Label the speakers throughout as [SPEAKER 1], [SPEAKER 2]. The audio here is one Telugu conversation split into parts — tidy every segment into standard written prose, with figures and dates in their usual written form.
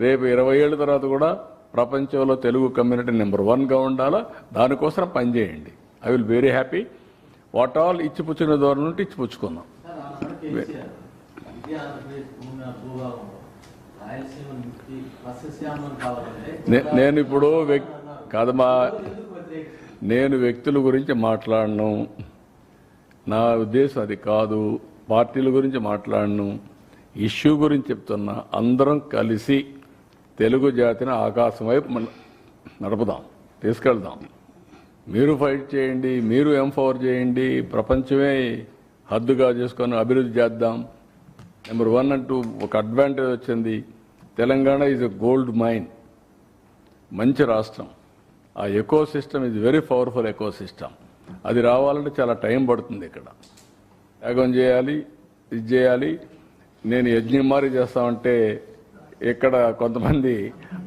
[SPEAKER 1] రేపు 20 ఏళ్ళ తర్వాత కూడా ప్రపంచంలో తెలుగు కమ్యూనిటీ నెంబర్ 1గా ఉండాలా. దానికోసం పనిచేయండి. I will very happy. What all ఇచ్చిపుచ్చుకునే దూరం నుండి ఇచ్చిపుచ్చుకుందాం. నేను ఇప్పుడు కాదమ్మా, నేను వ్యక్తుల గురించి మాట్లాడను. నా ఉద్దేశం అది కాదు. పార్టీల గురించి మాట్లాడను. ఇష్యూ గురించి చెప్తున్నా. అందరం కలిసి తెలుగు జాతిని ఆకాశం వైపు నడుపుదాం, తీసుకెళ్దాం. మీరు ఫైట్ చేయండి, మీరు ఎంపవర్ చేయండి. ప్రపంచమే హద్దుగా చేసుకొని అభివృద్ధి చేద్దాం. నెంబర్ 1 అంటూ ఒక అడ్వాంటేజ్ వచ్చింది. Telangana is a gold mine. మంచి రాష్ట్రం. ఆ ecosystem is very powerful ecosystem. అది రావాలంటే చాలా టైం పడుతుంది. ఇక్కడ యాగం చేయాలి, ఇది చేయాలి. నేను యజ్ఞం మారి చేస్తామంటే ఇక్కడ కొంతమంది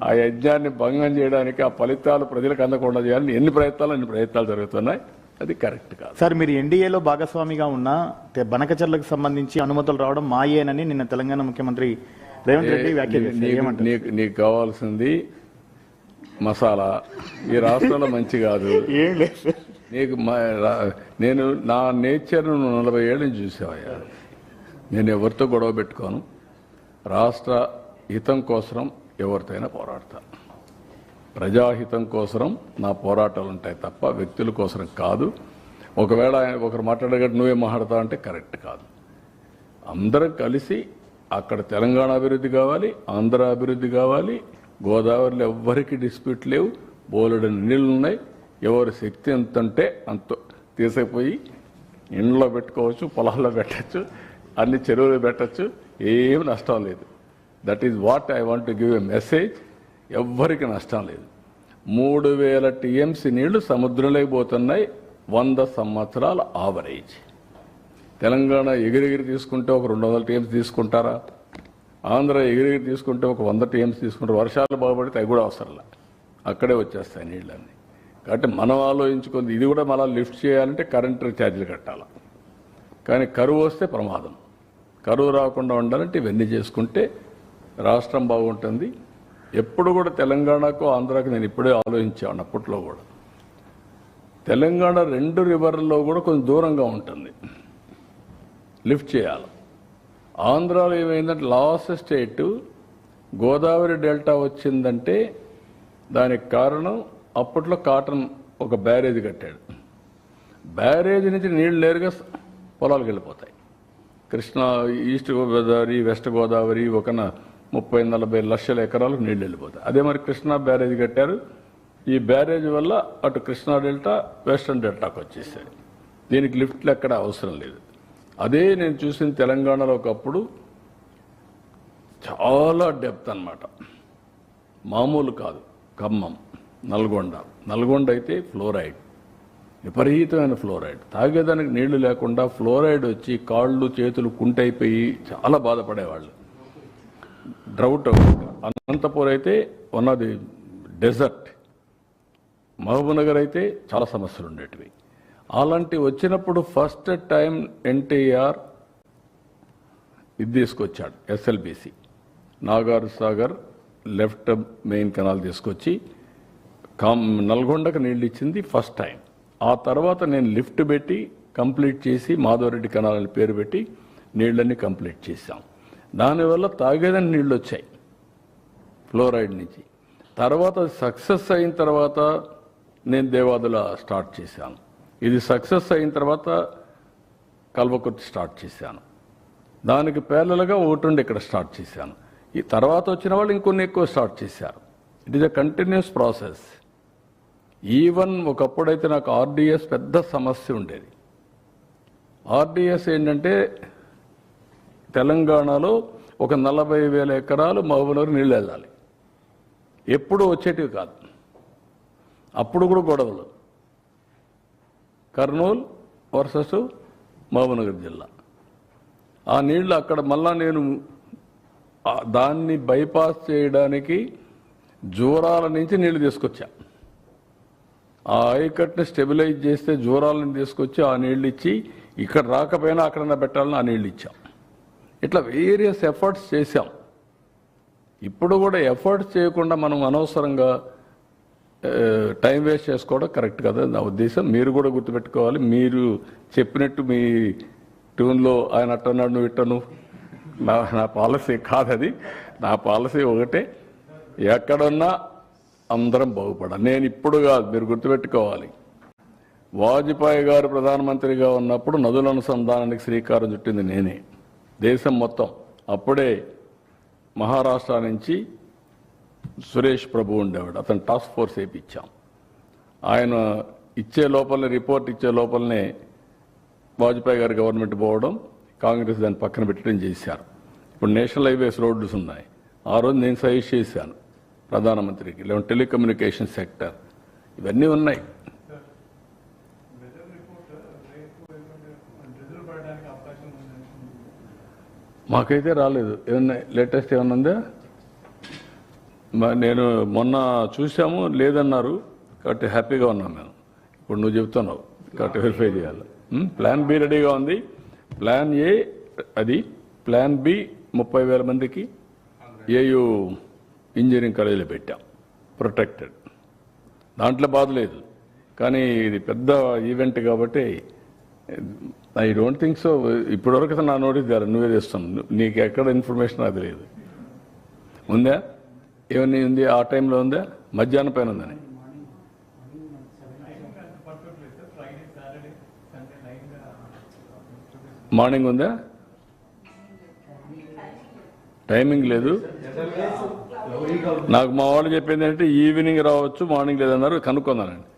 [SPEAKER 1] ఆ యజ్ఞాన్ని భంగం చేయడానికి, ఆ ఫలితాలు ప్రజలకు అందకుండా చేయాలని అన్ని ప్రయత్నాలు జరుగుతున్నాయి. అది కరెక్ట్ కాదు.
[SPEAKER 2] సార్, మీరు ఎన్డీఏలో భాగస్వామిగా ఉన్న బనకచర్లకు సంబంధించి అనుమతులు రావడం మాయేనని నిన్న తెలంగాణ ముఖ్యమంత్రి రేవంత్ రెడ్డి వ్యాఖ్యానించారు.
[SPEAKER 1] నీకు కావాల్సింది మసాలా. ఈ రాష్ట్రంలో మంచి కాదు.
[SPEAKER 2] ఏం లేదు.
[SPEAKER 1] నీకు నేను నా నేచర్ను 40 ఏళ్ళ నుంచి చూసేవయ్యా. నేను ఎవరితో గొడవ పెట్టుకోను. రాష్ట్ర హితం కోసం ఎవరితోనైనా పోరాడతాను. ప్రజాహితం కోసం నా పోరాటాలు ఉంటాయి తప్ప వ్యక్తుల కోసం కాదు. ఒకవేళ ఒకరు మాట్లాడగట్టు నువ్వే మాట్లాడతావు అంటే కరెక్ట్ కాదు. అందరం కలిసి అక్కడ తెలంగాణ అభివృద్ధి కావాలి, ఆంధ్ర అభివృద్ధి కావాలి. గోదావరిలో ఎవ్వరికి డిస్ప్యూట్ లేవు. బోలెడని నీళ్ళు ఉన్నాయి. ఎవరి శక్తి ఎంత అంటే అంత తీసుకుపోయి ఇండ్లో పెట్టుకోవచ్చు, పొలాల్లో పెట్టచ్చు, అన్ని చెరువులు పెట్టచ్చు. ఏమి నష్టం లేదు. That is what I want to give a message. ఎవ్వరికి నష్టం లేదు. 3000 టీఎంసీ నీళ్లు సముద్రంలోకి పోతున్నాయి. 100 సంవత్సరాల ఆవరేజ్. తెలంగాణ ఎగిరెగిరి తీసుకుంటే ఒక 200 టీఎంసీ తీసుకుంటారా? ఆంధ్ర ఎగిరెగిరి తీసుకుంటే ఒక 100 టీఎంసీ తీసుకుంటారు. వర్షాలు బాగుపడితే అవి కూడా అవసరంలే, అక్కడే వచ్చేస్తాయి నీళ్ళన్నీ. కాబట్టి మనం ఆలోచించుకుంది ఇది కూడా మళ్ళీ లిఫ్ట్ చేయాలంటే కరెంటు ఛార్జీలు కట్టాలి. కానీ కరువు వస్తే ప్రమాదం. కరువు రాకుండా ఉండాలంటే ఇవన్నీ చేసుకుంటే రాష్ట్రం బాగుంటుంది. ఎప్పుడు కూడా తెలంగాణకు ఆంధ్రాకు నేను ఇప్పుడే ఆలోచించాను. అప్పట్లో కూడా తెలంగాణ 2 రివర్లలో కూడా కొంచెం దూరంగా ఉంటుంది, లిఫ్ట్ చేయాలి. ఆంధ్రాలో ఏమైందంటే లాస్ట్ స్టేట్ గోదావరి డెల్టా వచ్చిందంటే దానికి కారణం అప్పట్లో కాటన్ ఒక బ్యారేజ్ కట్టాడు. బ్యారేజ్ నుంచి నీళ్లు నేరుగా పొలాలకు వెళ్ళిపోతాయి. కృష్ణా, ఈస్ట్ గోదావరి, వెస్ట్ గోదావరి ఒక 30-40 లక్షల ఎకరాలకు నీళ్లు వెళ్ళిపోతాయి. అదే మరి కృష్ణా బ్యారేజ్ కట్టారు. ఈ బ్యారేజ్ వల్ల అటు కృష్ణా డెల్టా, వెస్టర్న్ డెల్టాకు వచ్చేసాయి. దీనికి లిఫ్ట్లు ఎక్కడ అవసరం లేదు. అదే నేను చూసిన తెలంగాణలో ఒకప్పుడు చాలా డెప్త్ అన్నమాట, మామూలు కాదు. ఖమ్మం, నల్గొండ అయితే ఫ్లోరైడ్, విపరీతమైన ఫ్లోరైడ్. తాగేదానికి నీళ్లు లేకుండా ఫ్లోరైడ్ వచ్చి కాళ్ళు చేతులు కుంటైపోయి చాలా బాధపడేవాళ్ళు. డ్రౌట్. అనంతపూర్ అయితే ఉన్నది డెజర్ట్. మహబూబ్నగర్ అయితే చాలా సమస్యలు ఉండేటివి. అలాంటి వచ్చినప్పుడు ఫస్ట్ టైం ఎన్టీఆర్ ఇది తీసుకొచ్చాడు, SLBC, Nagar Sagar left main canal తీసుకొచ్చి నల్గొండకు నీళ్ళు ఇచ్చింది ఫస్ట్ టైం. ఆ తర్వాత నేను లిఫ్ట్ పెట్టి కంప్లీట్ చేసి మాధవరెడ్డి కెనాల్ అని పేరు పెట్టి నీళ్ళన్నీ కంప్లీట్ చేశాం. దానివల్ల తాగేదని నీళ్ళు వచ్చాయి ఫ్లోరైడ్ నుంచి. తర్వాత సక్సెస్ అయిన తర్వాత నేను దేవాదుల స్టార్ట్ చేశాను. ఇది సక్సెస్ అయిన తర్వాత కల్వకుర్తి స్టార్ట్ చేశాను. దానికి ప్యారలల్గా ఒకటి ఇక్కడ స్టార్ట్ చేశాను. ఈ తర్వాత వచ్చిన వాళ్ళు ఇంకొన్ని ఎక్కువ స్టార్ట్ చేశారు. It is a continuous process. Even ఒకప్పుడైతే నాకు ఆర్డీఎస్ పెద్ద సమస్య ఉండేది. ఆర్డీఎస్ ఏంటంటే తెలంగాణలో ఒక 40,000 ఎకరాలు మహబూబ్నగర్ నీళ్ళు వెళ్ళాలి. ఎప్పుడు వచ్చేటివి కాదు. అప్పుడు కూడా గొడవలు. కర్నూలు వర్సెస్ మహబూబ్నగర్ జిల్లా. ఆ నీళ్లు అక్కడ మళ్ళా నేను దాన్ని బైపాస్ చేయడానికి జూరాల నుంచి నీళ్లు తీసుకొచ్చా. ఆ ఆయకట్టుని స్టెబిలైజ్ చేస్తే జూరాలను తీసుకొచ్చి ఆ నీళ్ళు ఇచ్చి ఇక్కడ రాకపోయినా అక్కడన్నా పెట్టాలని ఆ నీళ్ళు ఇచ్చాం. ఇట్లా వేరియస్ ఎఫర్ట్స్ చేశాం. ఇప్పుడు కూడా ఎఫర్ట్స్ చేయకుండా మనం అనవసరంగా టైం వేస్ట్ చేసుకోవడం కరెక్ట్ కదా నా ఉద్దేశం. మీరు కూడా గుర్తుపెట్టుకోవాలి. మీరు చెప్పినట్టు మీ ట్యూన్లో ఆయన అట్టన్నాడు నువ్వు ఇట్టను నా పాలసీ కాదది. నా పాలసీ ఒకటే, ఎక్కడున్నా అందరం బాగుపడాలి. నేను ఇప్పుడు కాదు, మీరు గుర్తుపెట్టుకోవాలి. వాజ్పేయి గారు ప్రధానమంత్రిగా ఉన్నప్పుడు నదుల అనుసంధానానికి శ్రీకారం చుట్టింది నేనే, దేశం మొత్తం. అప్పుడే మహారాష్ట్ర నుంచి సురేష్ ప్రభు ఉండేవాడు, అతను టాస్క్ ఫోర్స్ వేయించాం. ఆయన ఇచ్చే లోపలనే, రిపోర్ట్ ఇచ్చే లోపలనే వాజ్పేయి గారి గవర్నమెంట్ పోవడం, కాంగ్రెస్ దాన్ని పక్కన పెట్టడం చేశారు. ఇప్పుడు నేషనల్ హైవేస్ రోడ్స్ ఉన్నాయి. ఆ రోజు నేను సజెస్ట్ చేశాను ప్రధానమంత్రికి, లేదంటే టెలికమ్యూనికేషన్ సెక్టర్, ఇవన్నీ ఉన్నాయి. మాకైతే రాలేదు. ఏమన్నా లేటెస్ట్ ఏమన్నా ఉందా? నేను మొన్న చూసాము, లేదన్నారు. కాబట్టి హ్యాపీగా ఉన్నాం మేము. ఇప్పుడు నువ్వు చెప్తున్నావు కాబట్టి వెరిఫై చేయాలి. ప్లాన్ బి రెడీగా ఉంది. ప్లాన్ ఏ అది, ప్లాన్ బి 30,000 మందికి ఏయూ ఇంజనీరింగ్ కాలేజీలో పెట్టాం, ప్రొటెక్టెడ్. దాంట్లో బాధ లేదు. కానీ ఇది పెద్ద ఈవెంట్ కాబట్టి ఐ డోంట్ థింక్ సో. ఇప్పటివరకు నా నోటీస్ ద్వారా నువ్వే తెస్తున్నావు. నీకు ఎక్కడ ఇన్ఫర్మేషన్ అది లేదు. ఉందా? ఏమన్నా ఉంది? ఆ టైంలో ఉందా? మధ్యాహ్నం పైన ఉందని మార్నింగ్ ఉందా? టైమింగ్ లేదు. నాకు మా వాళ్ళు చెప్పింది ఏంటంటే ఈవినింగ్ రావచ్చు, మార్నింగ్ లేదన్నారు. కనుక్కుందానండి.